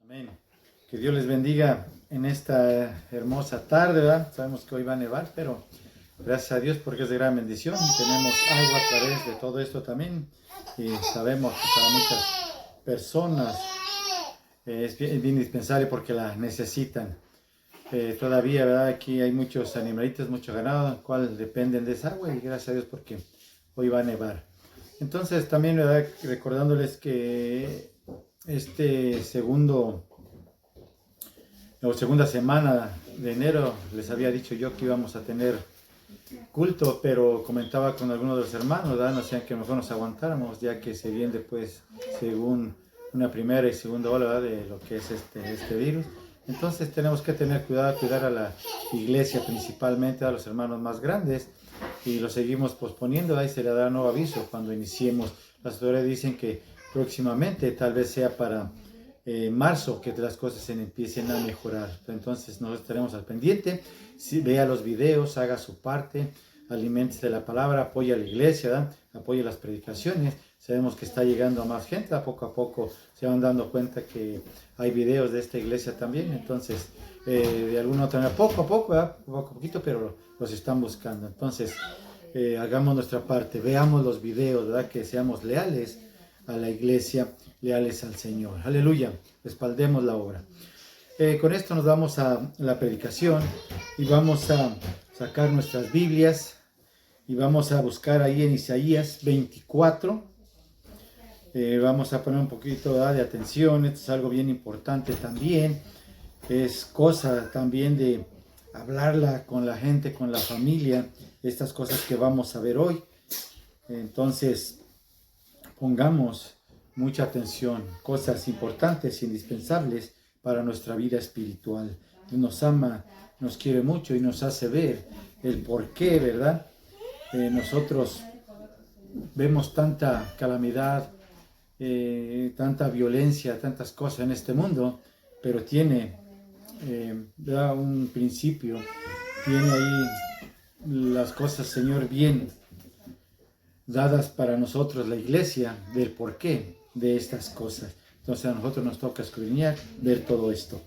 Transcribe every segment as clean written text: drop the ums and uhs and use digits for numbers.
Amén. Que Dios les bendiga en esta hermosa tarde, ¿verdad? Sabemos que hoy va a nevar, pero gracias a Dios porque es de gran bendición. Tenemos agua a través de todo esto también y sabemos que para muchas personas es bien indispensable porque la necesitan. Todavía, ¿verdad? Aquí hay muchos animalitos, mucho ganado, cual dependen de esa agua y gracias a Dios porque hoy va a nevar. Entonces también, ¿verdad? Recordándoles que este segunda semana de enero les había dicho yo que íbamos a tener culto, pero comentaba con algunos de los hermanos, ¿verdad? Nos decían que mejor nos aguantáramos, ya que se viene después, según una primera y segunda ola, ¿verdad? De lo que es este virus. Entonces tenemos que tener cuidado, cuidar a la iglesia principalmente, a los hermanos más grandes, y lo seguimos posponiendo. Ahí se le dará nuevo aviso cuando iniciemos. Las autoridades dicen que próximamente, tal vez sea para marzo, que las cosas se empiecen a mejorar. Entonces nosotros estaremos al pendiente. Si vea los videos, haga su parte, aliméntese de la palabra, apoya a la iglesia, ¿verdad? Apoya las predicaciones. Sabemos que está llegando a más gente, a poco se van dando cuenta que hay videos de esta iglesia también. Entonces, de alguna otra manera, poco a poco, ¿verdad? Poco a poquito, pero los están buscando. Entonces, hagamos nuestra parte, veamos los videos, ¿verdad? Que seamos leales a la iglesia, leales al Señor. Aleluya, respaldemos la obra. Con esto nos vamos a la predicación y vamos a sacar nuestras Biblias y vamos a buscar ahí en Isaías 24. Vamos a poner un poquito, ¿verdad?, de atención. Esto es algo bien importante también. Es cosa también de hablarla con la gente, con la familia, estas cosas que vamos a ver hoy. Entonces, pongamos mucha atención, cosas importantes, indispensables para nuestra vida espiritual. Dios nos ama, nos quiere mucho y nos hace ver el por qué, ¿verdad? Nosotros vemos tanta calamidad, tanta violencia, tantas cosas en este mundo, pero tiene un principio, tiene ahí las cosas, Señor, bien dadas para nosotros, la iglesia, del porqué de estas cosas. Entonces a nosotros nos toca escudriñar, ver todo esto.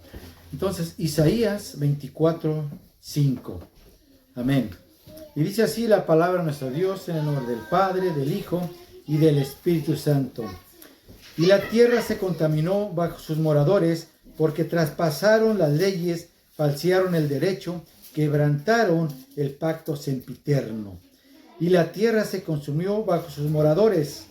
Entonces, Isaías 24:5. Amén. Y dice así la palabra de nuestro Dios, en el nombre del Padre, del Hijo y del Espíritu Santo. Y la tierra se contaminó bajo sus moradores, porque traspasaron las leyes, falsearon el derecho, quebrantaron el pacto sempiterno. Y la tierra se consumió bajo sus moradores,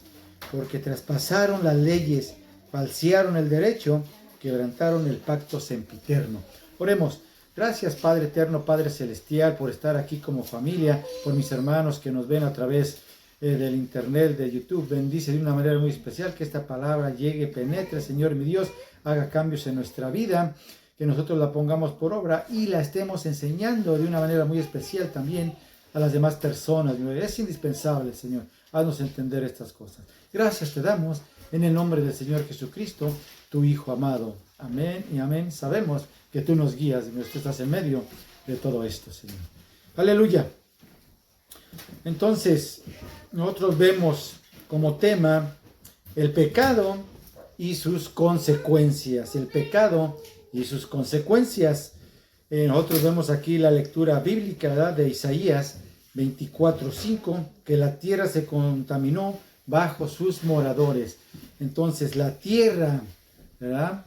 porque traspasaron las leyes, falsearon el derecho, quebrantaron el pacto sempiterno. Oremos. Gracias, Padre eterno, Padre celestial, por estar aquí como familia, por mis hermanos que nos ven a través del internet, de YouTube. Bendice de una manera muy especial que esta palabra llegue, penetre, Señor mi Dios, haga cambios en nuestra vida, que nosotros la pongamos por obra y la estemos enseñando de una manera muy especial también a las demás personas. Es indispensable, Señor, haznos entender estas cosas. Gracias te damos en el nombre del Señor Jesucristo, tu Hijo amado. Amén y amén. Sabemos que tú nos guías y tú estás en medio de todo esto, Señor. Aleluya. Entonces, nosotros vemos como tema el pecado y sus consecuencias. El pecado y sus consecuencias. Nosotros vemos aquí la lectura bíblica, ¿verdad?, de Isaías 24:5, que la tierra se contaminó bajo sus moradores. Entonces la tierra, ¿verdad?,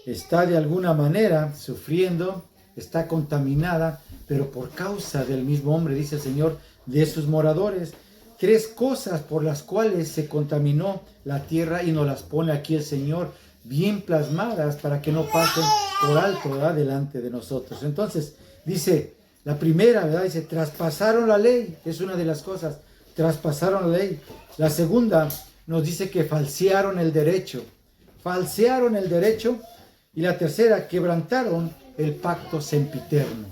está de alguna manera sufriendo, está contaminada, pero por causa del mismo hombre, dice el Señor, de sus moradores. 3 cosas por las cuales se contaminó la tierra y nos las pone aquí el Señor bien plasmadas para que no pasen por alto, ¿verdad?, delante de nosotros. Entonces, dice, la primera, ¿verdad?, dice, traspasaron la ley, es una de las cosas, traspasaron la ley. La segunda nos dice que falsearon el derecho, y la tercera, quebrantaron el pacto sempiterno,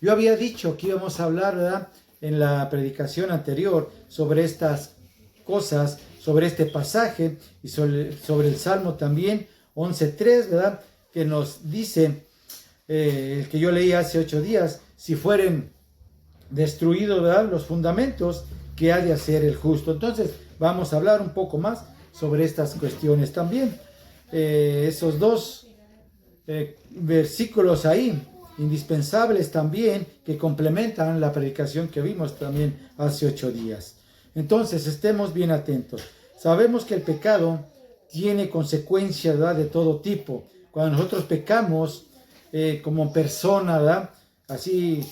Yo había dicho que íbamos a hablar, ¿verdad?, en la predicación anterior sobre estas cosas, sobre este pasaje y sobre el Salmo también, 11:3, ¿verdad?, que nos dice, el que yo leí hace 8 días, si fueren destruidos, ¿verdad?, los fundamentos, ¿qué ha de hacer el justo? Entonces, vamos a hablar un poco más sobre estas cuestiones también. Esos dos versículos ahí, indispensables también, que complementan la predicación que vimos también hace 8 días. Entonces, estemos bien atentos. Sabemos que el pecado tiene consecuencias, ¿verdad?, de todo tipo. Cuando nosotros pecamos como persona, ¿verdad?, así,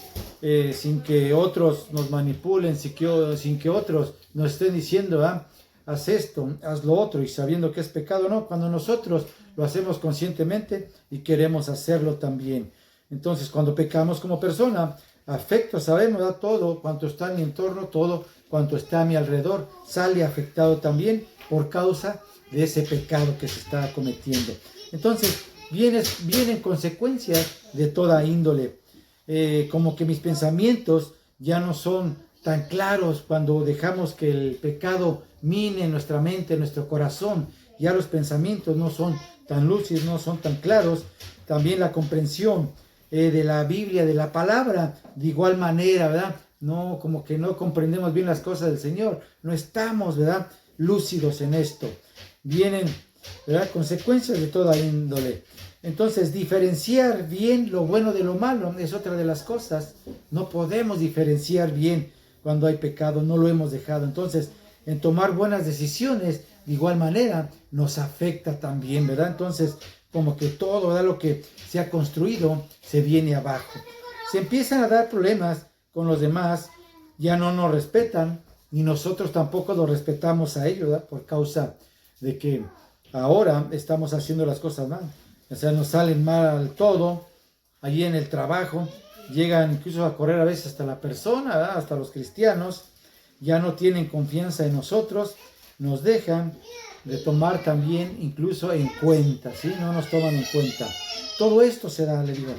sin que otros nos manipulen, sin que otros nos estén diciendo, ¿verdad?, haz esto, haz lo otro, y sabiendo que es pecado, no, cuando nosotros lo hacemos conscientemente y queremos hacerlo también. Entonces, cuando pecamos como persona, afecta, sabemos, ¿verdad?, todo cuanto está en mi entorno, todo cuanto está a mi alrededor, sale afectado también por causa de ese pecado que se está cometiendo. Entonces, vienen consecuencias de toda índole. Como que mis pensamientos ya no son tan claros cuando dejamos que el pecado mine nuestra mente, nuestro corazón. Ya los pensamientos no son tan lúcidos, no son tan claros. También la comprensión de la Biblia, de la palabra, de igual manera, ¿verdad? No, como que no comprendemos bien las cosas del Señor. No estamos, ¿verdad?, lúcidos en esto. Vienen, ¿verdad?, consecuencias de toda índole. Entonces, diferenciar bien lo bueno de lo malo es otra de las cosas. No podemos diferenciar bien cuando hay pecado, no lo hemos dejado. Entonces, en tomar buenas decisiones, de igual manera, nos afecta también, ¿verdad? Entonces, como que todo, ¿verdad?, lo que se ha construido se viene abajo. Se empiezan a dar problemas con los demás, ya no nos respetan, ni nosotros tampoco los respetamos a ellos, ¿verdad?, por causa de que ahora estamos haciendo las cosas mal. O sea, nos salen mal todo, allí en el trabajo, llegan incluso a correr a veces hasta la persona, ¿verdad?, hasta los cristianos, ya no tienen confianza en nosotros, nos dejan de tomar también incluso en cuenta, ¿sí? No nos toman en cuenta. Todo esto se da, le digo.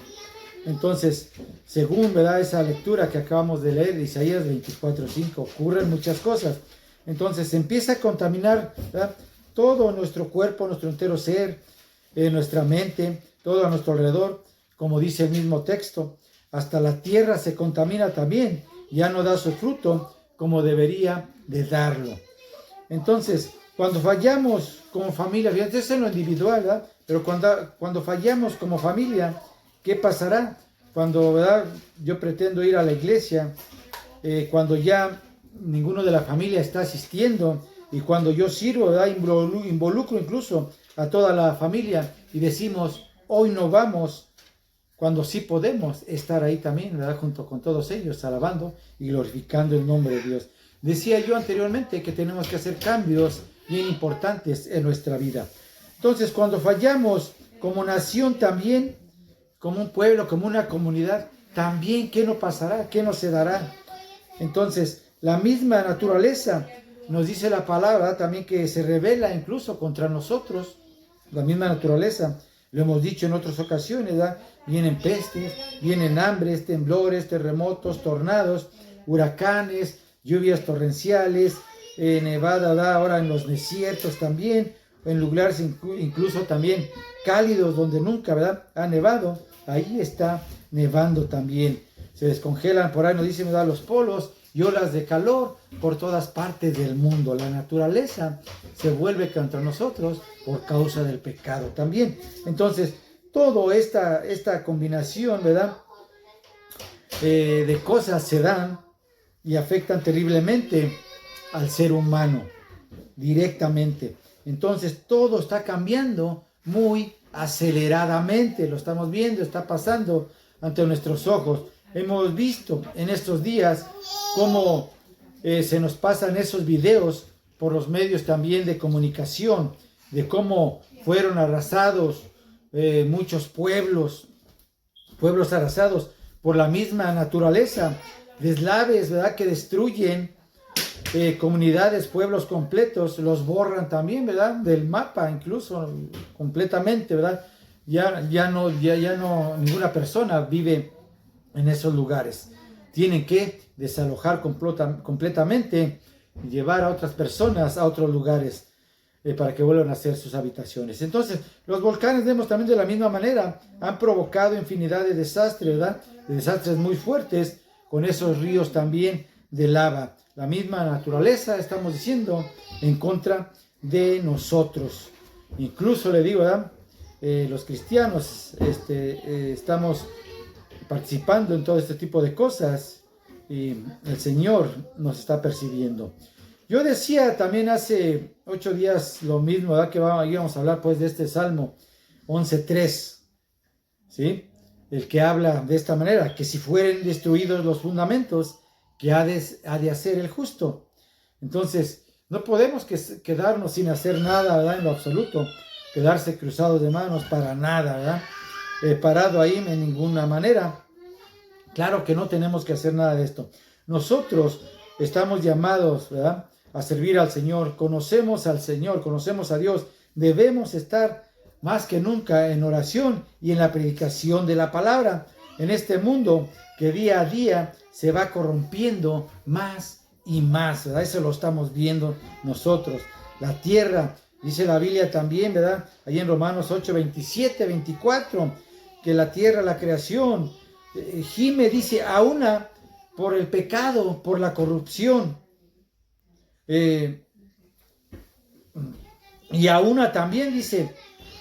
Entonces, según, ¿verdad?, esa lectura que acabamos de leer de Isaías 24:5, ocurren muchas cosas. Entonces, se empieza a contaminar, ¿verdad?, todo nuestro cuerpo, nuestro entero ser, nuestra mente, todo a nuestro alrededor, como dice el mismo texto. Hasta la tierra se contamina también, ya no da su fruto como debería de darlo. Entonces, cuando fallamos como familia, fíjate, eso es en lo individual, ¿verdad?, pero cuando fallamos como familia, ¿qué pasará? Cuando, ¿verdad?, yo pretendo ir a la iglesia, cuando ya ninguno de la familia está asistiendo, y cuando yo sirvo, ¿verdad?, involucro incluso a toda la familia y decimos, hoy no vamos, cuando sí podemos estar ahí también, ¿verdad?, junto con todos ellos, alabando y glorificando el nombre de Dios. Decía yo anteriormente que tenemos que hacer cambios bien importantes en nuestra vida. Entonces, cuando fallamos como nación también, como un pueblo, como una comunidad, también, ¿qué nos pasará? ¿Qué nos se dará? Entonces, la misma naturaleza, nos dice la palabra también, que se revela incluso contra nosotros. La misma naturaleza, lo hemos dicho en otras ocasiones, ¿verdad? Vienen pestes, vienen hambres, temblores, terremotos, tornados, huracanes, lluvias torrenciales, nevada, ¿verdad?, ahora en los desiertos también, en lugares incluso también cálidos donde nunca, ¿verdad?, ha nevado, ahí está nevando también. Se descongelan, por ahí nos dicen, ¿verdad?, los polos, y olas de calor por todas partes del mundo. La naturaleza se vuelve contra nosotros por causa del pecado también. Entonces, toda esta combinación, ¿verdad?, de cosas se dan y afectan terriblemente al ser humano directamente. Entonces, todo está cambiando muy aceleradamente. Lo estamos viendo, está pasando ante nuestros ojos. Hemos visto en estos días cómo se nos pasan esos videos por los medios también de comunicación, de cómo fueron arrasados muchos pueblos arrasados por la misma naturaleza, deslaves, ¿verdad?, que destruyen comunidades, pueblos completos, los borran también, ¿verdad?, del mapa, incluso completamente, ¿verdad? Ya no, ninguna persona vive en esos lugares. Tienen que desalojar completamente y llevar a otras personas a otros lugares para que vuelvan a hacer sus habitaciones. Entonces, los volcanes, vemos también de la misma manera, han provocado infinidad de desastres, ¿verdad?, de desastres muy fuertes, con esos ríos también de lava. La misma naturaleza, estamos diciendo, en contra de nosotros. Incluso le digo, ¿verdad? Los cristianos estamos participando en todo este tipo de cosas y el Señor nos está persiguiendo. Yo decía también hace 8 días lo mismo, ¿verdad? Que íbamos a hablar pues de este Salmo 11.3, ¿sí? El que habla de esta manera, que si fueren destruidos los fundamentos, que ha de hacer el justo. Entonces, no podemos quedarnos sin hacer nada, ¿verdad? En lo absoluto, quedarse cruzados de manos para nada, ¿verdad? Parado ahí en ninguna manera. Claro que no tenemos que hacer nada de esto. Nosotros estamos llamados, ¿verdad?, a servir al Señor. Conocemos al Señor, conocemos a Dios. Debemos estar más que nunca en oración y en la predicación de la palabra. En este mundo que día a día se va corrompiendo más y más, ¿verdad? Eso lo estamos viendo nosotros. La tierra, dice la Biblia también, ¿verdad? Ahí en Romanos 8, 27, 24, que la tierra, la creación, gime, dice, a una por el pecado, por la corrupción. Y a una también, dice,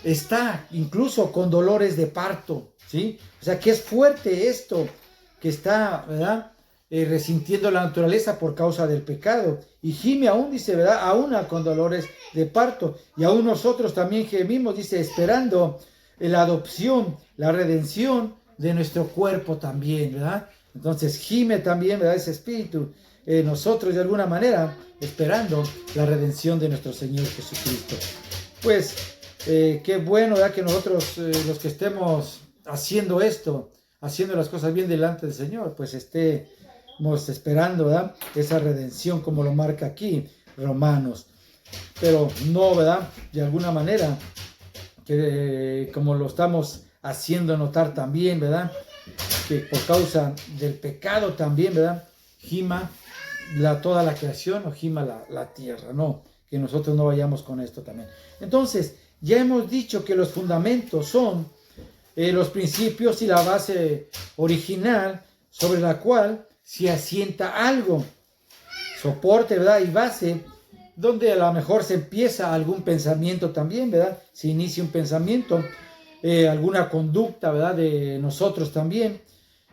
está incluso con dolores de parto, ¿sí? O sea, que es fuerte esto que está, ¿verdad?, resintiendo la naturaleza por causa del pecado. Y gime aún, dice, ¿verdad?, a una con dolores de parto. Y aún nosotros también gemimos, dice, esperando la adopción, la redención de nuestro cuerpo también, ¿verdad? Entonces gime también, ¿verdad?, ese espíritu. Nosotros de alguna manera esperando la redención de nuestro Señor Jesucristo. Pues qué bueno, ¿verdad?, que nosotros los que estemos haciendo esto, haciendo las cosas bien delante del Señor, pues estemos esperando, ¿verdad?, esa redención como lo marca aquí Romanos. Pero no, ¿verdad?, de alguna manera, que como lo estamos haciendo notar también, ¿verdad?, que por causa del pecado también, ¿verdad?, gima toda la creación o gima la tierra. No, que nosotros no vayamos con esto también. Entonces, ya hemos dicho que los fundamentos son los principios y la base original sobre la cual se asienta algo. Soporte, ¿verdad?, y base donde a lo mejor se empieza algún pensamiento también, ¿verdad? Se inicia un pensamiento, alguna conducta, ¿verdad?, de nosotros también.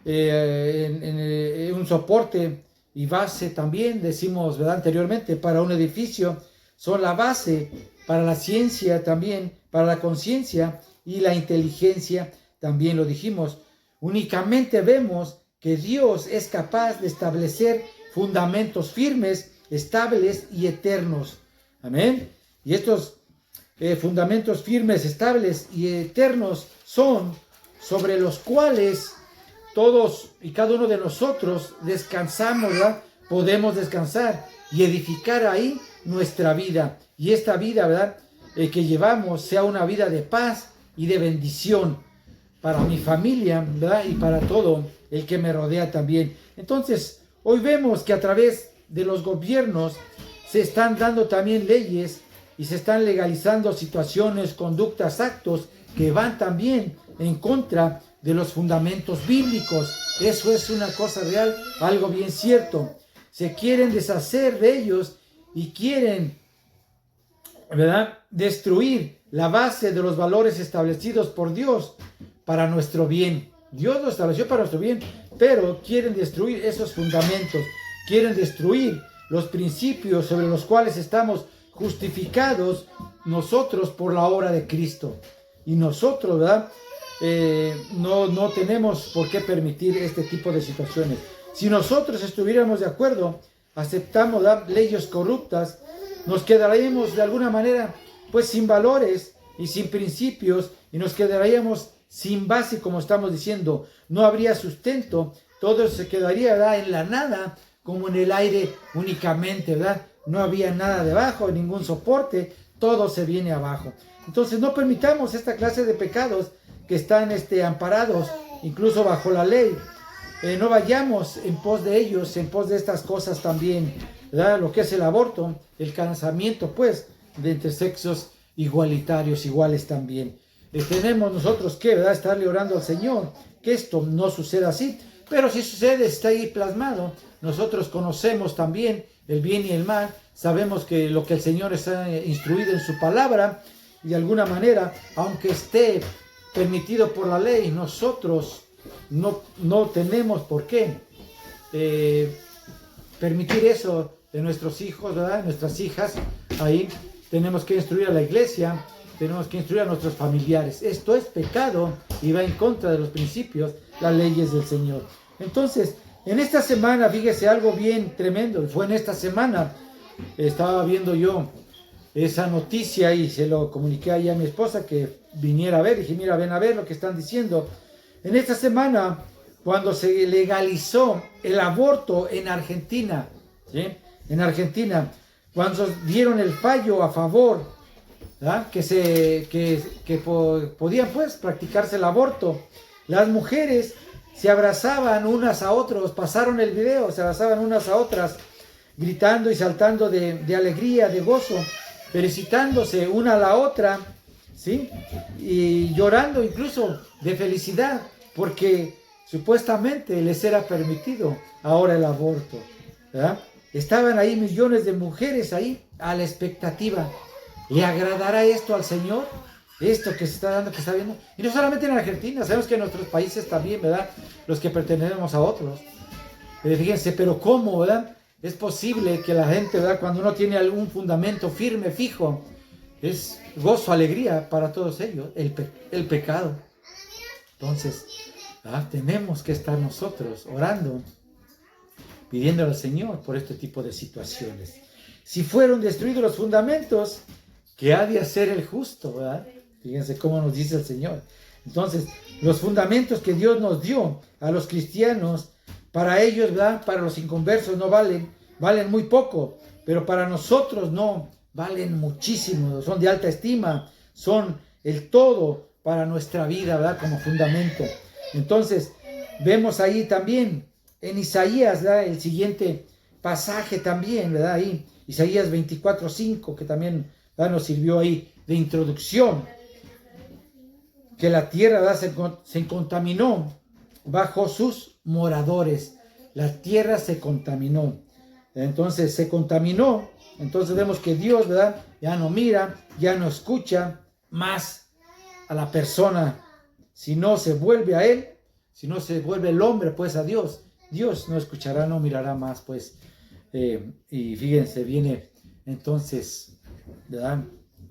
Un soporte y base también, decimos, ¿verdad?, anteriormente, para un edificio, son la base para la ciencia también, para la conciencia y la inteligencia, también lo dijimos. Únicamente vemos que Dios es capaz de establecer fundamentos firmes, estables y eternos. Amén. Y estos fundamentos firmes, estables y eternos son sobre los cuales todos y cada uno de nosotros descansamos, ¿verdad? Podemos descansar y edificar ahí nuestra vida. Y esta vida, ¿verdad?, que llevamos sea una vida de paz y de bendición para mi familia, ¿verdad?, y para todo el que me rodea también. Entonces, hoy vemos que a través de los gobiernos se están dando también leyes y se están legalizando situaciones, conductas, actos que van también en contra de los fundamentos bíblicos. Eso es una cosa real, algo bien cierto. Se quieren deshacer de ellos y quieren, ¿verdad?, destruir la base de los valores establecidos por Dios para nuestro bien. Dios lo estableció para nuestro bien, pero quieren destruir esos fundamentos, quieren destruir los principios sobre los cuales estamos justificados nosotros por la obra de Cristo. Y nosotros, ¿verdad?, no tenemos por qué permitir este tipo de situaciones. Si nosotros estuviéramos de acuerdo, aceptamos, ¿verdad?, leyes corruptas, nos quedaríamos de alguna manera pues sin valores y sin principios, y nos quedaríamos sin base, como estamos diciendo. No habría sustento, todo se quedaría, ¿verdad?, en la nada, como en el aire únicamente, ¿verdad? No había nada debajo, ningún soporte, todo se viene abajo. Entonces no permitamos esta clase de pecados que están amparados incluso bajo la ley. No vayamos en pos de ellos, en pos de estas cosas también, ¿verdad? Lo que es el aborto, el casamiento pues de entre sexos igualitarios, iguales también. Tenemos nosotros que, ¿verdad?, estarle orando al Señor que esto no suceda así. Pero si sucede, está ahí plasmado. Nosotros conocemos también el bien y el mal, sabemos que lo que el Señor está instruido en su palabra, y de alguna manera, aunque esté permitido por la ley, nosotros no tenemos por qué permitir eso de nuestros hijos, ¿verdad? De nuestras hijas. Ahí tenemos que instruir a la iglesia, tenemos que instruir a nuestros familiares. Esto es pecado y va en contra de los principios, las leyes del Señor. Entonces, en esta semana, fíjese, algo bien tremendo. Fue en esta semana, estaba viendo yo esa noticia y se lo comuniqué ahí a mi esposa que viniera a ver. Dije, mira, ven a ver lo que están diciendo. En esta semana, cuando se legalizó el aborto en Argentina, ¿sí? En Argentina, cuando dieron el fallo a favor, ¿verdad? Que podían pues practicarse el aborto, las mujeres se abrazaban unas a otros, pasaron el video, se abrazaban unas a otras, gritando y saltando de alegría, de gozo, felicitándose una a la otra, ¿sí? Y llorando incluso de felicidad, porque supuestamente les era permitido ahora el aborto, ¿verdad? Estaban ahí millones de mujeres ahí a la expectativa. ¿Le agradará esto al Señor? Esto que se está dando, que está viendo. Y no solamente en Argentina, sabemos que en nuestros países también, ¿verdad? Los que pertenecemos a otros. Fíjense, pero ¿cómo, verdad? Es posible que la gente, ¿verdad? Cuando uno tiene algún fundamento firme, fijo, es gozo, alegría para todos ellos, el pecado. Entonces, tenemos que estar nosotros orando, pidiendo al Señor por este tipo de situaciones. Si fueron destruidos los fundamentos, ¿qué ha de hacer el justo, verdad? Fíjense cómo nos dice el Señor. Entonces, los fundamentos que Dios nos dio a los cristianos, para ellos, ¿verdad? Para los inconversos no valen muy poco, pero para nosotros no, valen muchísimo, son de alta estima, son el todo para nuestra vida, ¿verdad? Como fundamento. Entonces, vemos ahí también en Isaías, ¿verdad? El siguiente pasaje también, ¿verdad? Ahí, Isaías 24:5, que también, ¿verdad? Nos sirvió ahí de introducción, que la tierra, ¿verdad? se contaminó bajo sus moradores. La tierra se contaminó. Entonces se contaminó. Entonces vemos que Dios, ¿verdad? Ya no mira, ya no escucha más a la persona. Si no se vuelve a Él, si no se vuelve el hombre, pues a Dios, Dios no escuchará, no mirará más, pues. Y fíjense, viene entonces, ¿verdad?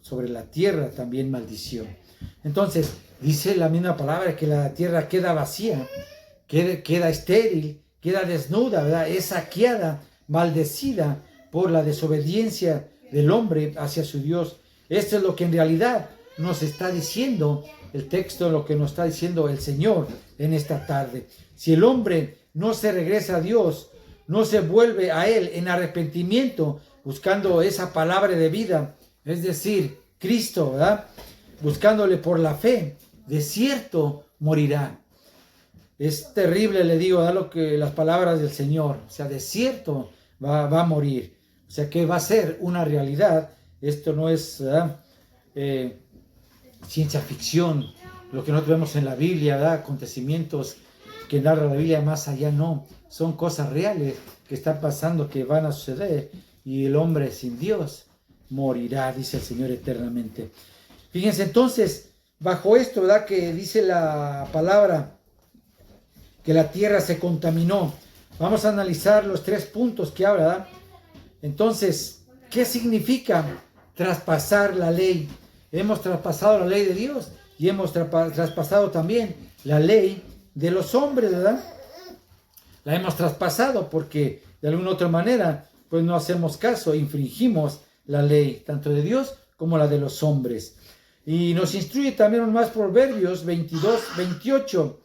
Sobre la tierra también maldición. Entonces, dice la misma palabra que la tierra queda vacía, queda estéril, queda desnuda, ¿verdad? Es saqueada, maldecida por la desobediencia del hombre hacia su Dios. Esto es lo que en realidad nos está diciendo el texto, lo que nos está diciendo el Señor en esta tarde. Si el hombre no se regresa a Dios, no se vuelve a Él en arrepentimiento, buscando esa palabra de vida, es decir, Cristo, ¿verdad? Buscándole por la fe, de cierto morirá. Es terrible, le digo, ¿verdad? Las palabras del Señor, o sea, de cierto va a morir, o sea, que va a ser una realidad. Esto no es, ¿verdad? Ciencia ficción, lo que nosotros vemos en la Biblia, ¿verdad? Acontecimientos que narra la Biblia, más allá no, son cosas reales que están pasando, que van a suceder, y el hombre sin Dios morirá, dice el Señor eternamente. Fíjense entonces, bajo esto, ¿verdad? Que dice la palabra que la tierra se contaminó. Vamos a analizar los 3 puntos que habla, ¿verdad? Entonces, ¿qué significa traspasar la ley? Hemos traspasado la ley de Dios y hemos traspasado también la ley de los hombres, ¿verdad? La hemos traspasado porque de alguna otra manera pues no hacemos caso, infringimos la ley, tanto de Dios como la de los hombres. Y nos instruye también más Proverbios 22:28,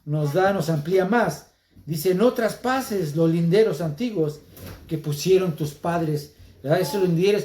nos amplía más. Dice, no traspases los linderos antiguos que pusieron tus padres, ¿verdad? Esos linderos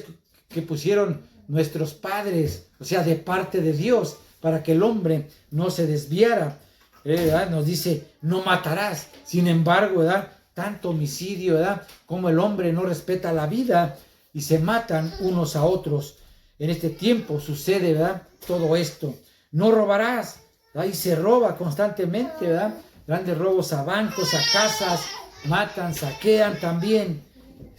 que pusieron nuestros padres, o sea, de parte de Dios, para que el hombre no se desviara. Nos dice, no matarás. Sin embargo, ¿verdad? Tanto homicidio, ¿verdad? Como el hombre no respeta la vida y se matan unos a otros. En este tiempo sucede, ¿verdad? Todo esto. No robarás, ¿verdad? Y se roba constantemente, ¿verdad? Grandes robos a bancos, a casas, matan, saquean también.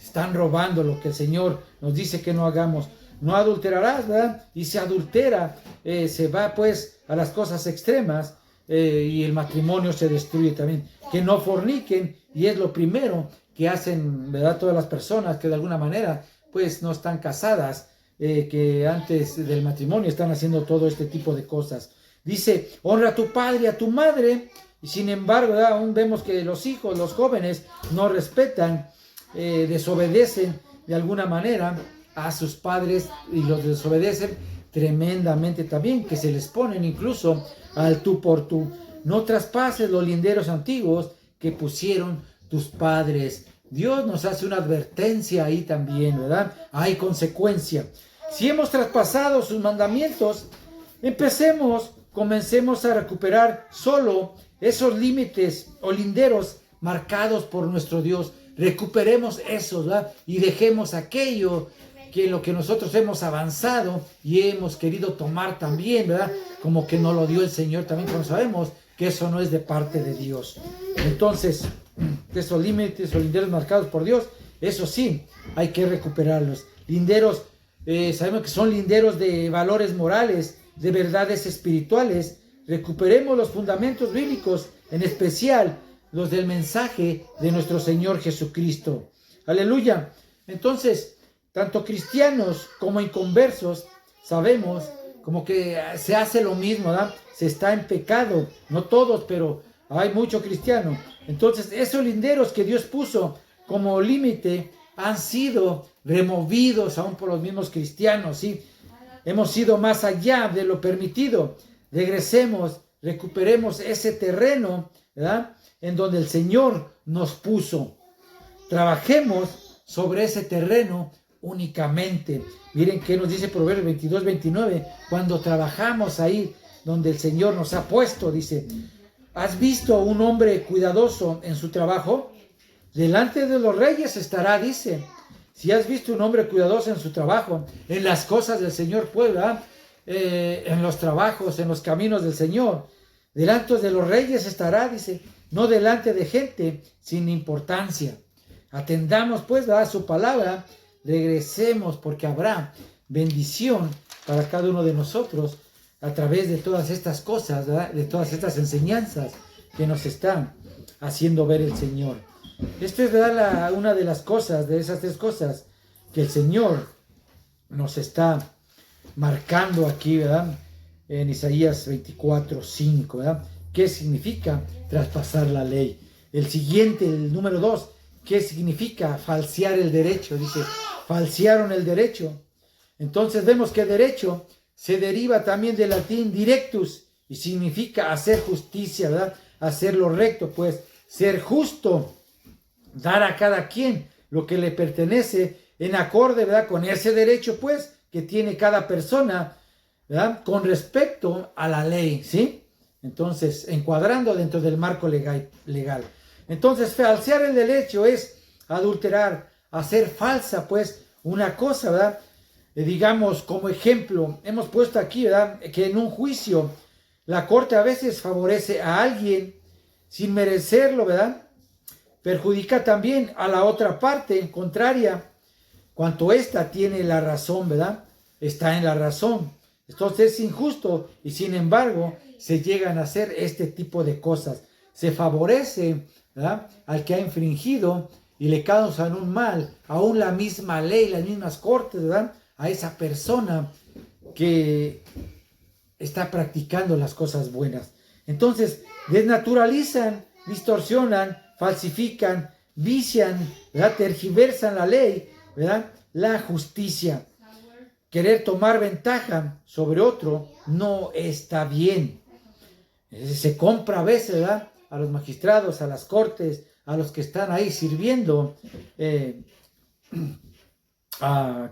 están robando lo que el Señor nos dice que no hagamos. No adulterarás, ¿verdad? Y se adultera, se va pues a las cosas extremas y el matrimonio se destruye también. Que no forniquen, y es lo primero que hacen, ¿verdad? Todas las personas que de alguna manera pues no están casadas, que antes del matrimonio están haciendo todo este tipo de cosas. Dice, honra a tu padre y a tu madre, y sin embargo, ¿verdad? Aún vemos que los hijos, los jóvenes, no respetan, desobedecen de alguna manera a sus padres y los desobedecen tremendamente también, que se les ponen incluso al tú por tú. No traspases los linderos antiguos que pusieron tus padres. Dios nos hace una advertencia ahí también, ¿verdad? Hay consecuencia. Si hemos traspasado sus mandamientos, comencemos a recuperar solo esos límites o linderos marcados por nuestro Dios. Recuperemos esos, ¿verdad? Y dejemos aquello que en lo que nosotros hemos avanzado y hemos querido tomar también, ¿verdad? Como que nos lo dio el Señor también, como sabemos que eso no es de parte de Dios. Entonces, esos límites o linderos marcados por Dios, eso sí, hay que recuperarlos. Linderos, sabemos que son linderos de valores morales, de verdades espirituales. Recuperemos los fundamentos bíblicos, en especial los del mensaje de nuestro Señor Jesucristo. Aleluya. Entonces, tanto cristianos como inconversos, sabemos como que se hace lo mismo, ¿verdad? Se está en pecado, no todos, pero hay mucho cristiano. Entonces, esos linderos que Dios puso como límite han sido removidos aún por los mismos cristianos, ¿sí? Hemos ido más allá de lo permitido. Regresemos, recuperemos ese terreno, ¿verdad? En donde el Señor nos puso. Trabajemos sobre ese terreno únicamente. Miren qué nos dice Proverbios 22, 29. Cuando trabajamos ahí donde el Señor nos ha puesto, dice, ¿has visto un hombre cuidadoso en su trabajo? Delante de los reyes estará, dice. Si has visto un hombre cuidadoso en su trabajo, en las cosas del Señor, pues, ¿verdad? En los trabajos, en los caminos del Señor, delante de los reyes estará, dice, no delante de gente sin importancia. Atendamos, pues, ¿verdad? Su palabra, regresemos, porque habrá bendición para cada uno de nosotros a través de todas estas cosas, ¿verdad? De todas estas enseñanzas que nos están haciendo ver el Señor. Esto es, ¿verdad? Una de las cosas, de esas tres cosas que el Señor nos está marcando aquí, ¿verdad? En Isaías 24, 5, ¿verdad? ¿Qué significa traspasar la ley? El siguiente, el número 2, ¿qué significa falsear el derecho? Dice, falsearon el derecho. Entonces vemos que derecho se deriva también del latín directus y significa hacer justicia, ¿verdad? Hacer lo recto, pues, ser justo, dar a cada quien lo que le pertenece en acorde, ¿verdad? Con ese derecho, pues, que tiene cada persona, ¿verdad? Con respecto a la ley, ¿sí? Entonces, encuadrando dentro del marco legal. Entonces, falsear el derecho es adulterar, hacer falsa, pues, una cosa, ¿verdad? Digamos, como ejemplo, hemos puesto aquí, ¿verdad? Que en un juicio, la corte a veces favorece a alguien sin merecerlo, ¿verdad? Perjudica también a la otra parte contraria, cuanto ésta tiene la razón, ¿verdad? Está en la razón. Entonces es injusto y sin embargo se llegan a hacer este tipo de cosas. Se favorece, ¿verdad? Al que ha infringido y le causan un mal, aún la misma ley, las mismas cortes, ¿verdad? A esa persona que está practicando las cosas buenas. Entonces desnaturalizan, distorsionan, falsifican, vician, ¿verdad? Tergiversan la ley, ¿verdad? La justicia. Querer tomar ventaja sobre otro no está bien. Se compra a veces, ¿verdad? A los magistrados, a las cortes, a los que están ahí sirviendo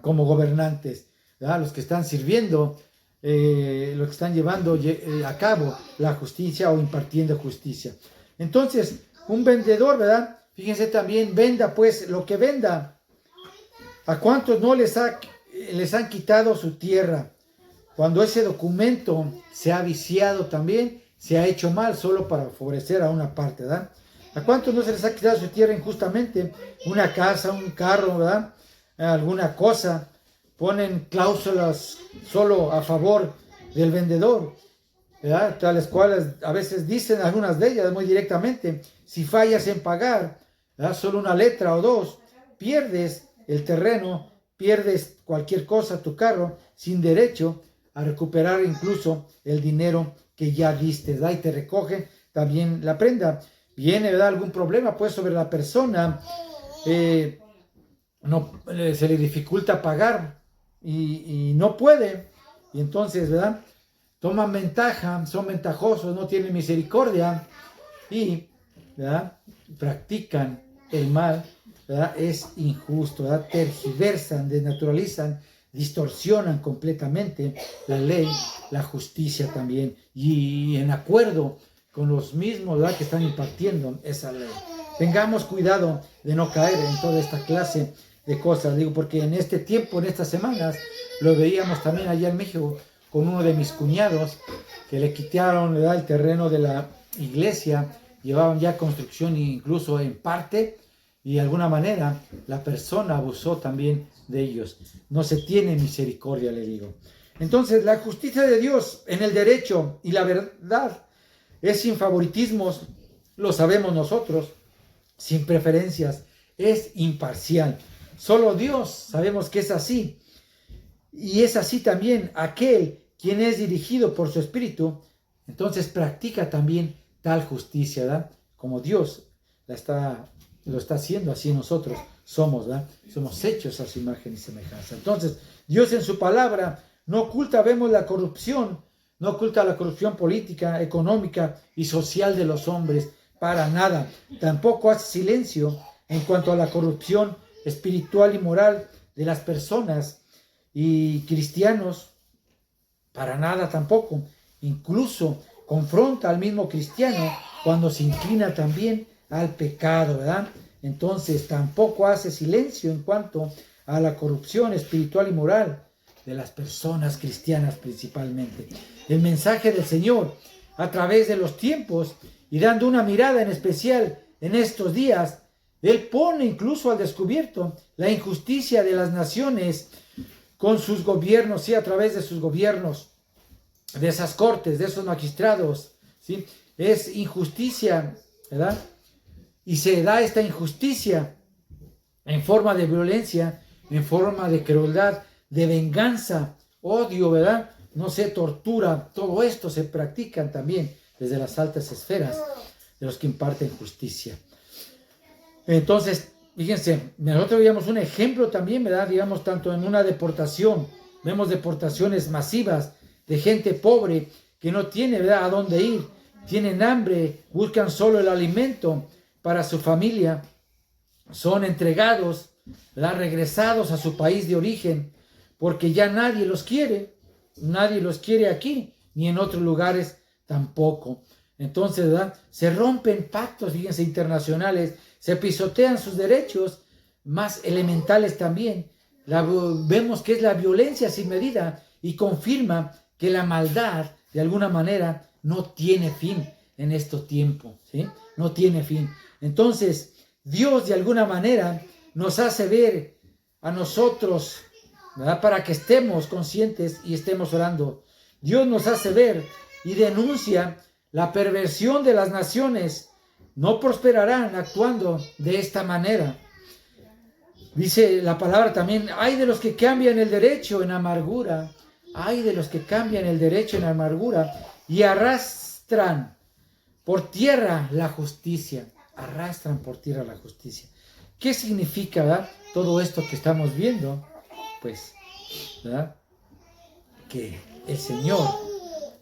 como gobernantes, ¿verdad? Los que están sirviendo, los que están llevando a cabo la justicia o impartiendo justicia. Entonces, un vendedor, ¿verdad? Fíjense también, venda pues lo que venda. ¿A cuántos no les han quitado su tierra? Cuando ese documento se ha viciado también, se ha hecho mal solo para favorecer a una parte, ¿verdad? ¿A cuántos no se les ha quitado su tierra injustamente? Una casa, un carro, ¿verdad? Alguna cosa. Ponen cláusulas solo a favor del vendedor, ¿verdad? Tales cuales a veces dicen algunas de ellas muy directamente: si fallas en pagar, ¿verdad?, solo una letra o dos, pierdes el terreno, pierdes cualquier cosa, tu carro, sin derecho a recuperar incluso el dinero que ya diste, ¿verdad? Y te recoge también la prenda. Viene, ¿verdad?, algún problema pues sobre la persona, se le dificulta pagar y no puede, y entonces, ¿verdad?, toman ventaja, son ventajosos, no tienen misericordia y, ¿verdad?, practican el mal, ¿verdad? Es injusto, ¿verdad? Tergiversan, desnaturalizan, distorsionan completamente la ley, la justicia también, y en acuerdo con los mismos, ¿verdad?, que están impartiendo esa ley. Tengamos cuidado de no caer en toda esta clase de cosas, digo, porque en este tiempo, en estas semanas, lo veíamos también allá en México con uno de mis cuñados, que le quitaron, ¿verdad?, el terreno de la iglesia, llevaban ya construcción incluso en parte, y de alguna manera la persona abusó también de ellos. No se tiene misericordia, le digo. Entonces, la justicia de Dios en el derecho y la verdad es sin favoritismos, lo sabemos nosotros, sin preferencias, es imparcial. Solo Dios sabemos que es así. Y es así también aquel quien es dirigido por su Espíritu, entonces practica también tal justicia, ¿verdad? Como Dios lo está haciendo, así nosotros somos, ¿verdad? Somos hechos a su imagen y semejanza. Entonces, Dios en su palabra no oculta, vemos la corrupción, no oculta la corrupción política, económica y social de los hombres, para nada. Tampoco hace silencio en cuanto a la corrupción espiritual y moral de las personas y cristianos, para nada tampoco. Incluso confronta al mismo cristiano cuando se inclina también al pecado, ¿verdad? Entonces tampoco hace silencio en cuanto a la corrupción espiritual y moral de las personas cristianas principalmente. El mensaje del Señor a través de los tiempos, y dando una mirada en especial en estos días, Él pone incluso al descubierto la injusticia de las naciones con sus gobiernos, sí, a través de sus gobiernos, de esas cortes, de esos magistrados, ¿sí? Es injusticia, ¿verdad? Y se da esta injusticia en forma de violencia, en forma de crueldad, de venganza, odio, ¿verdad? No sé, tortura, todo esto se practican también desde las altas esferas de los que imparten justicia. Entonces, fíjense, nosotros veíamos un ejemplo también, ¿verdad? Digamos, tanto en una deportación, vemos deportaciones masivas de gente pobre que no tiene, ¿verdad?, a dónde ir, tienen hambre, buscan solo el alimento para su familia, son entregados, ¿verdad?, regresados a su país de origen, porque ya nadie los quiere aquí, ni en otros lugares tampoco. Entonces, ¿verdad?, se rompen pactos, fíjense, internacionales, se pisotean sus derechos más elementales también. Vemos que es la violencia sin medida y confirma que la maldad, de alguna manera, no tiene fin en estos tiempos, ¿sí? No tiene fin. Entonces, Dios, de alguna manera, nos hace ver a nosotros, ¿verdad?, para que estemos conscientes y estemos orando. Dios nos hace ver y denuncia la perversión de las naciones. No prosperarán actuando de esta manera. Dice la palabra también: ay de los que cambian el derecho en amargura. Ay de los que cambian el derecho en amargura y arrastran por tierra la justicia. Arrastran por tierra la justicia. ¿Qué significa, ¿verdad?, todo esto que estamos viendo? Pues, ¿verdad?, que el Señor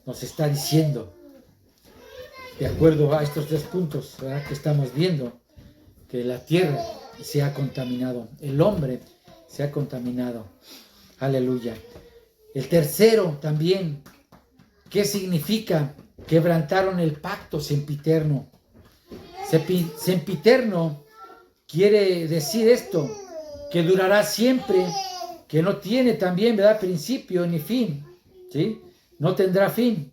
nos está diciendo, de acuerdo a estos 3 puntos, ¿verdad?, que estamos viendo, que la tierra se ha contaminado, el hombre se ha contaminado. Aleluya. El tercero también, ¿qué significa? Quebrantaron el pacto sempiterno. Sempiterno quiere decir esto, que durará siempre, que no tiene también, ¿verdad?, principio ni fin, ¿sí? No tendrá fin.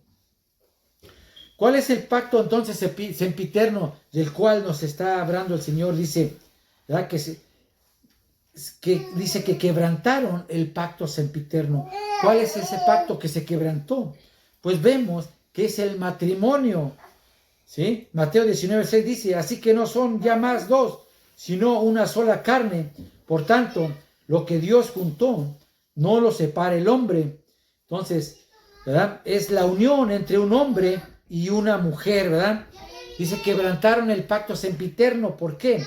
¿Cuál es el pacto entonces sempiterno del cual nos está hablando el Señor? Dice, ¿verdad? Dice que quebrantaron el pacto sempiterno. ¿Cuál es ese pacto que se quebrantó? Pues vemos que es el matrimonio. ¿Sí? Mateo 19:6 dice, así que no son ya más dos, sino una sola carne. Por tanto, lo que Dios juntó, no lo separe el hombre. Entonces, ¿verdad? Es la unión entre un hombre y una mujer, ¿verdad? Dice, quebrantaron el pacto sempiterno. ¿Por qué?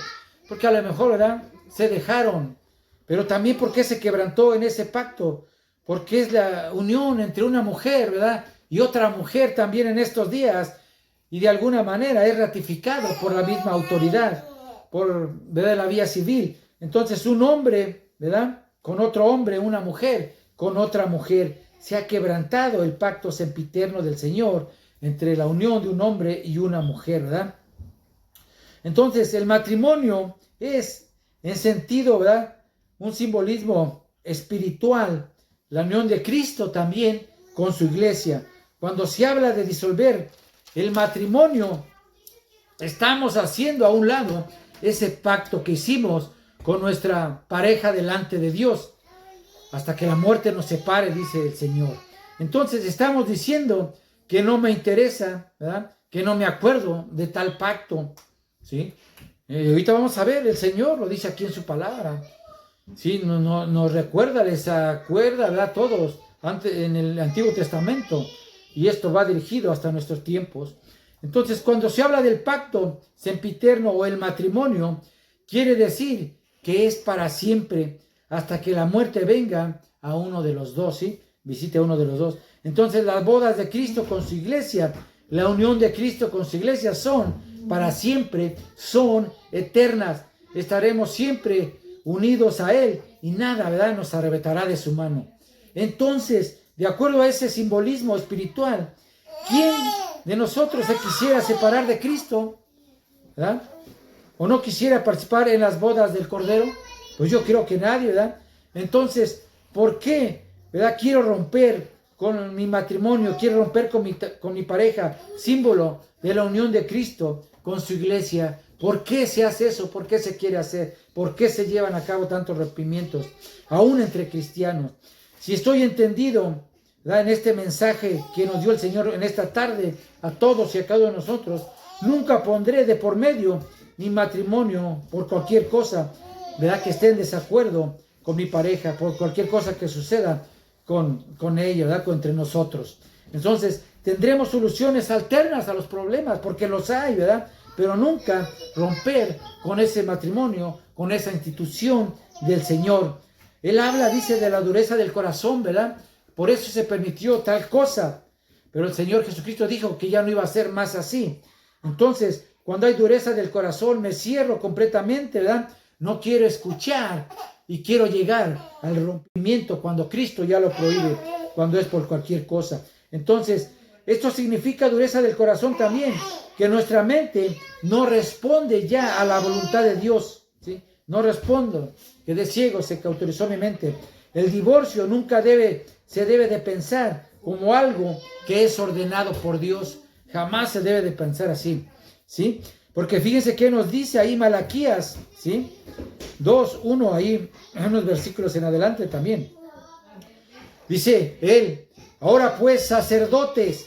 Porque a lo mejor, ¿verdad? Se dejaron. Pero también, ¿por qué se quebrantó en ese pacto? Porque es la unión entre una mujer, ¿verdad? Y otra mujer también en estos días. Y de alguna manera es ratificado por la misma autoridad, por, ¿verdad?, la vía civil. Entonces un hombre, ¿verdad?, con otro hombre, una mujer con otra mujer. Se ha quebrantado el pacto sempiterno del Señor entre la unión de un hombre y una mujer, ¿verdad? Entonces el matrimonio es, en sentido, ¿verdad?, un simbolismo espiritual. La unión de Cristo también con su iglesia. Cuando se habla de disolver el matrimonio, estamos haciendo a un lado ese pacto que hicimos con nuestra pareja delante de Dios, hasta que la muerte nos separe, dice el Señor. Entonces estamos diciendo que no me interesa, ¿verdad?, que no me acuerdo de tal pacto, ¿sí? Ahorita vamos a ver, el Señor lo dice aquí en su palabra, ¿sí? Nos recuerda, les acuerda, ¿verdad?, todos en el Antiguo Testamento. Y esto va dirigido hasta nuestros tiempos. Entonces, cuando se habla del pacto sempiterno o el matrimonio, quiere decir que es para siempre, hasta que la muerte venga a uno de los dos, ¿sí? Visite a uno de los dos. Entonces, las bodas de Cristo con su iglesia, la unión de Cristo con su iglesia son para siempre, son eternas. Estaremos siempre unidos a Él y nada, ¿verdad?, nos arrebatará de su mano. Entonces, de acuerdo a ese simbolismo espiritual, ¿quién de nosotros se quisiera separar de Cristo? ¿Verdad? ¿O no quisiera participar en las bodas del Cordero? Pues yo creo que nadie, ¿verdad? Entonces, ¿por qué, verdad, quiero romper con mi matrimonio, quiero romper con mi pareja, símbolo de la unión de Cristo con su iglesia? ¿Por qué se hace eso? ¿Por qué se quiere hacer? ¿Por qué se llevan a cabo tantos rompimientos, aún entre cristianos? Si estoy entendido, ¿verdad?, en este mensaje que nos dio el Señor en esta tarde a todos y a cada uno de nosotros, nunca pondré de por medio mi matrimonio por cualquier cosa, ¿verdad?, que esté en desacuerdo con mi pareja, por cualquier cosa que suceda con ella, ¿verdad?, entre nosotros. Entonces, tendremos soluciones alternas a los problemas, porque los hay, ¿verdad? Pero nunca romper con ese matrimonio, con esa institución del Señor. Él habla, dice, de la dureza del corazón, ¿verdad? Por eso se permitió tal cosa. Pero el Señor Jesucristo dijo que ya no iba a ser más así. Entonces, cuando hay dureza del corazón, me cierro completamente, ¿verdad? No quiero escuchar y quiero llegar al rompimiento cuando Cristo ya lo prohíbe, cuando es por cualquier cosa. Entonces, esto significa dureza del corazón también, que nuestra mente no responde ya a la voluntad de Dios, ¿sí? No respondo, quedé ciego, se cauterizó mi mente. El divorcio nunca se debe de pensar como algo que es ordenado por Dios. Jamás se debe de pensar así, ¿sí? Porque fíjense que nos dice ahí Malaquías, ¿sí? 2:1, ahí en unos versículos en adelante también. Dice él, ahora pues sacerdotes,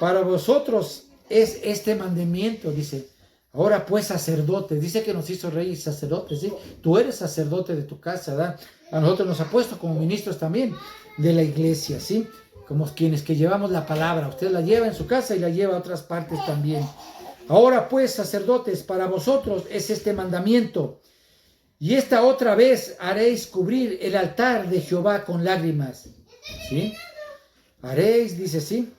para vosotros es este mandamiento, dice. Ahora pues sacerdotes, dice que nos hizo reyes y sacerdotes, ¿sí? Tú eres sacerdote de tu casa, ¿verdad? A nosotros nos ha puesto como ministros también de la iglesia, ¿sí? Como quienes que llevamos la palabra. Usted la lleva en su casa y la lleva a otras partes también. Ahora pues, sacerdotes, para vosotros es este mandamiento. Y esta otra vez haréis cubrir el altar de Jehová con lágrimas, ¿sí? Haréis, dice, ¿sí?,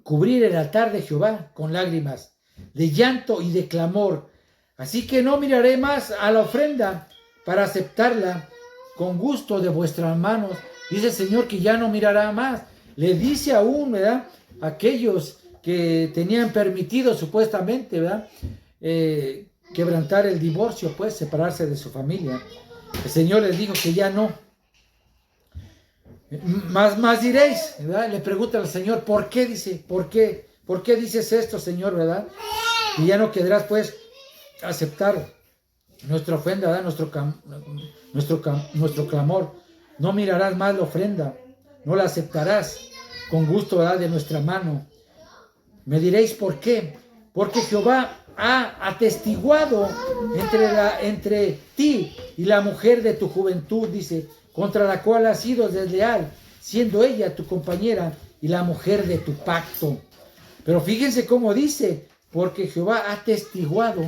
cubrir el altar de Jehová con lágrimas, de llanto y de clamor. Así que no miraré más a la ofrenda para aceptarla con gusto de vuestras manos. Dice el Señor que ya no mirará más. Le dice aún, ¿verdad?, aquellos que tenían permitido supuestamente, ¿verdad?, quebrantar el divorcio, pues separarse de su familia. El Señor les dijo que ya no. Más diréis, ¿verdad? Le pregunta al Señor, ¿por qué? Dice, ¿por qué? ¿por qué dices esto, Señor, verdad? Y ya no querrás, pues, aceptar nuestra ofrenda, ¿verdad? Nuestro clamor. No mirarás más la ofrenda, no la aceptarás con gusto, ¿verdad? De nuestra mano. Me diréis, ¿por qué? Porque Jehová ha atestiguado entre ti y la mujer de tu juventud, dice, contra la cual has sido desleal, siendo ella tu compañera y la mujer de tu pacto. Pero fíjense cómo dice, porque Jehová ha atestiguado.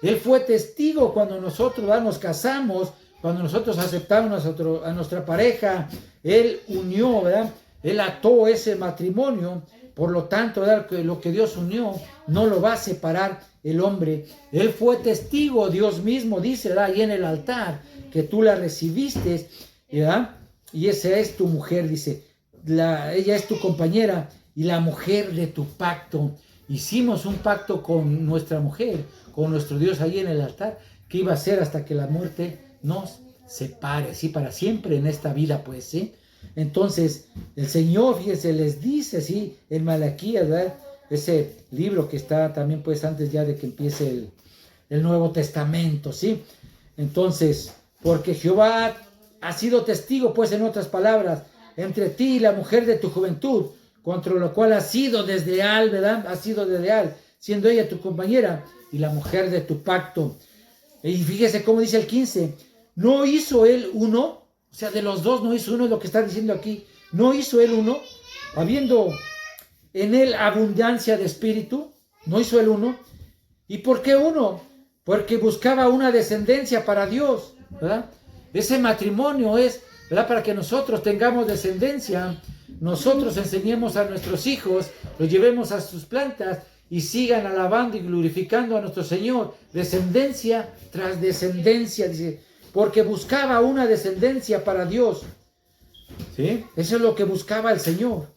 Él fue testigo cuando nosotros, ¿verdad?, nos casamos, cuando nosotros aceptamos a nuestra pareja. Él unió, ¿verdad? Él ató ese matrimonio. Por lo tanto, ¿verdad?, que lo que Dios unió no lo va a separar el hombre. Él fue testigo, Dios mismo dice, ¿verdad?, ahí en el altar, que tú la recibiste, ¿verdad? Y esa es tu mujer, dice. Ella es tu compañera y la mujer de tu pacto. Hicimos un pacto con nuestra mujer, con nuestro Dios ahí en el altar, que iba a ser hasta que la muerte nos separe, ¿sí? Para siempre en esta vida, pues, ¿sí? Entonces, el Señor, fíjense, les dice, ¿sí?, en Malaquías, ¿verdad?, ese libro que está también, pues, antes ya de que empiece el Nuevo Testamento, ¿sí? Entonces, porque Jehová ha sido testigo, pues, en otras palabras, entre ti y la mujer de tu juventud, contra lo cual has sido desleal, ¿verdad? Has sido desleal, siendo ella tu compañera y la mujer de tu pacto. Y fíjese cómo dice el 15, ¿no hizo él uno? O sea, de los dos no hizo uno, es lo que está diciendo aquí. ¿No hizo él uno? Habiendo en él abundancia de espíritu, ¿no hizo él uno? ¿Y por qué uno? Porque buscaba una descendencia para Dios, ¿verdad? Ese matrimonio es, ¿verdad?, para que nosotros tengamos descendencia, nosotros enseñemos a nuestros hijos, los llevemos a sus plantas y sigan alabando y glorificando a nuestro Señor, descendencia tras descendencia, dice, porque buscaba una descendencia para Dios, ¿sí? Eso es lo que buscaba el Señor,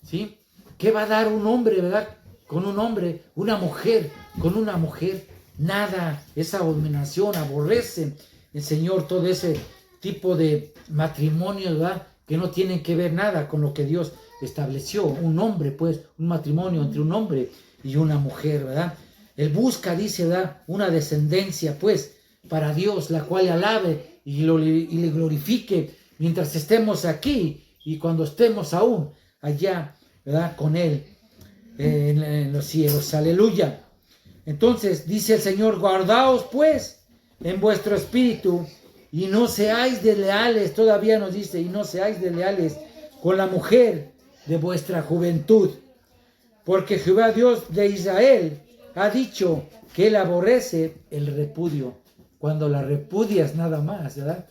¿sí? ¿Qué va a dar un hombre, verdad? Con un hombre, una mujer, con una mujer, nada, esa abominación, aborrece el Señor todo ese tipo de matrimonios, ¿verdad?, que no tienen que ver nada con lo que Dios estableció. Un hombre, pues, un matrimonio entre un hombre y una mujer, ¿verdad? Él busca, dice, ¿verdad?, una descendencia, pues, para Dios, la cual le alabe y le glorifique mientras estemos aquí y cuando estemos aún allá, ¿verdad?, con Él en los cielos. Aleluya. Entonces, dice el Señor, guardaos, pues, en vuestro espíritu y no seáis desleales, todavía nos dice, y no seáis desleales con la mujer de vuestra juventud, porque Jehová Dios de Israel ha dicho que Él aborrece el repudio. Cuando la repudias nada más, ¿verdad?,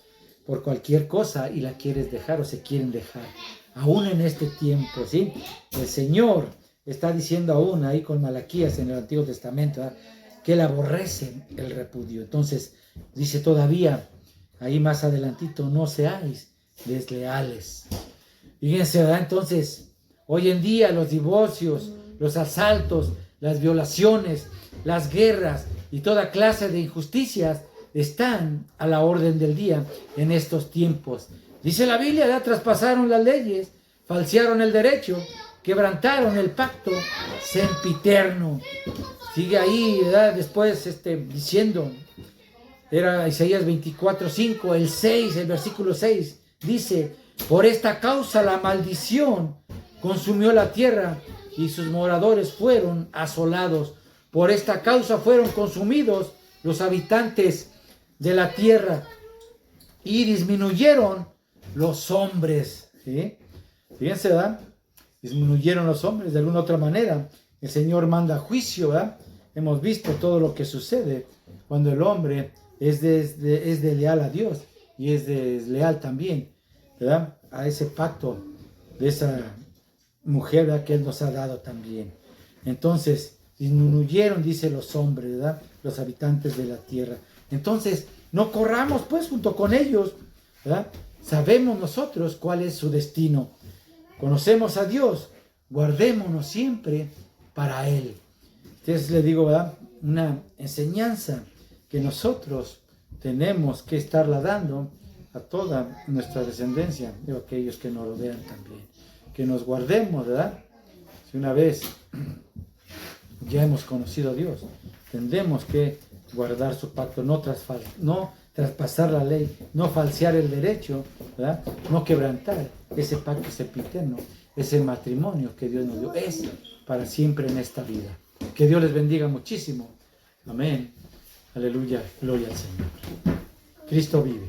por cualquier cosa y la quieres dejar o se quieren dejar, aún en este tiempo, ¿sí? El Señor está diciendo aún ahí con Malaquías en el Antiguo Testamento, ¿verdad?, que Él aborrece el repudio. Entonces, dice todavía, ahí más adelantito, no seáis desleales. Fíjense, ¿verdad? Entonces, hoy en día los divorcios, los asaltos, las violaciones, las guerras y toda clase de injusticias están a la orden del día en estos tiempos. Dice la Biblia, ¿verdad?, traspasaron las leyes, falsearon el derecho, quebrantaron el pacto sempiterno. Sigue ahí, ¿verdad?, después diciendo, era Isaías 24:5, el versículo 6, dice, por esta causa la maldición consumió la tierra y sus moradores fueron asolados. Por esta causa fueron consumidos los habitantes de la tierra y disminuyeron los hombres, ¿sí? Fíjense, ¿verdad? Disminuyeron los hombres de alguna otra manera. El Señor manda juicio, ¿verdad? Hemos visto todo lo que sucede cuando el hombre es desleal a Dios y es desleal también, ¿verdad?, a ese pacto de esa mujer, ¿verdad?, que Él nos ha dado también. Entonces, disminuyeron, dice, los hombres, ¿verdad?, los habitantes de la tierra. Entonces, no corramos, pues, junto con ellos, ¿verdad? Sabemos nosotros cuál es su destino. Conocemos a Dios, guardémonos siempre para Él. Entonces, le digo, ¿verdad?, una enseñanza que nosotros tenemos que estarla dando a toda nuestra descendencia, y a aquellos que nos rodean también. Que nos guardemos, ¿verdad? Si una vez ya hemos conocido a Dios. Tendremos que guardar su pacto, no traspasar la ley, no falsear el derecho, ¿verdad? No quebrantar ese pacto sempiterno, ese matrimonio que Dios nos dio, es para siempre en esta vida. Que Dios les bendiga muchísimo. Amén. Aleluya. Gloria al Señor. Cristo vive.